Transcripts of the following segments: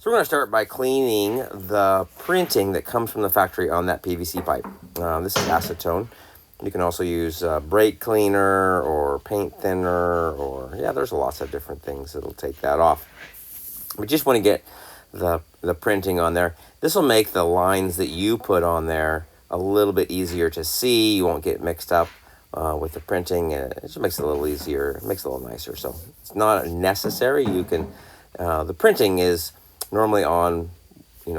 So we're going to start by cleaning the printing that comes from the factory on that PVC pipe. This is acetone. You can also use brake cleaner or paint thinner, or yeah, there's lots of different things that'll take that off. We just want to get the printing on there. This will make the lines that you put on there a little bit easier to see. You won't get mixed up with the printing. It just makes it a little easier, it makes it a little nicer. So it's not necessary. You can, the printing is normally on,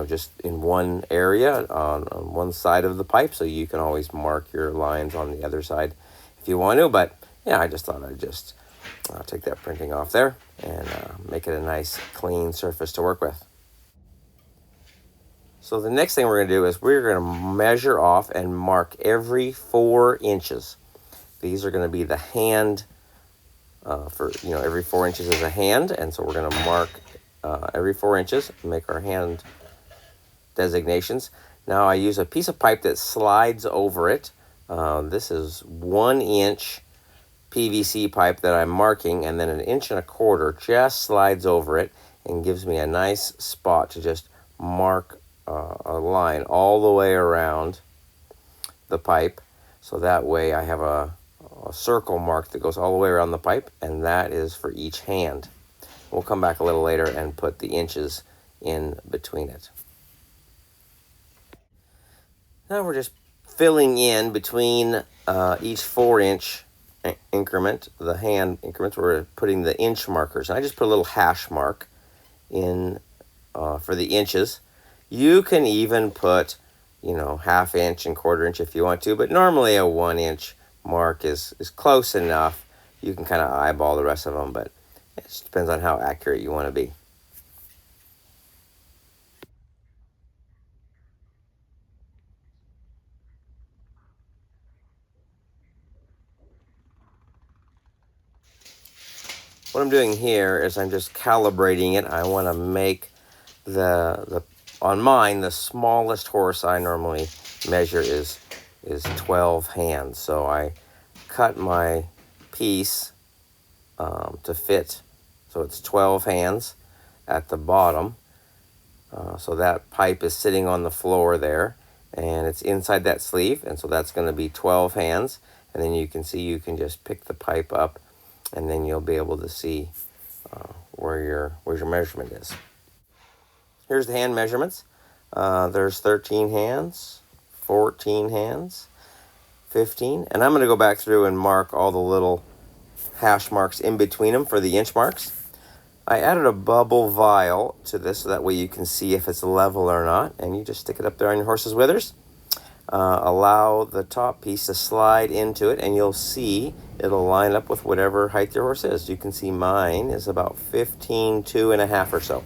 just in one area on one side of the pipe, so you can always mark your lines on the other side if you want to. But yeah, I just thought I'd just take that printing off there and make it a nice clean surface to work with. So the next thing we're going to do is we're going to measure off and mark every 4 inches. These are going to be the hand for, every 4 inches is a hand, and so we're going to mark every 4 inches, make our hand designations. Now I use a piece of pipe that slides over it. This is 1 inch PVC pipe that I'm marking, and then 1 1/4 inch just slides over it and gives me a nice spot to just mark a line all the way around the pipe. So that way I have a circle mark that goes all the way around the pipe, and that is for each hand. We'll come back a little later and put the inches in between it. Now we're just filling in between each 4 inch increment, the hand increments. We're putting the inch markers. And I just put a little hash mark in for the inches. You can even put, 1/2 inch and 1/4 inch if you want to, but normally a 1 inch mark is close enough. You can kind of eyeball the rest of them, but it just depends on how accurate you want to be. What I'm doing here is I'm just calibrating it. I want to make on mine, the smallest horse I normally measure is 12 hands. So I cut my piece to fit, so it's 12 hands at the bottom. So that pipe is sitting on the floor there, and it's inside that sleeve, and so that's going to be 12 hands. And then you can see, you can just pick the pipe up, and then you'll be able to see where your measurement is. Here's the hand measurements. There's 13 hands, 14 hands, 15, and I'm going to go back through and mark all the little hash marks in between them for the inch marks. I added a bubble vial to this so that way you can see if it's level or not, and you just stick it up there on your horse's withers. Allow the top piece to slide into it, and you'll see it'll line up with whatever height your horse is. You can see mine is about 15, 2.5 or so.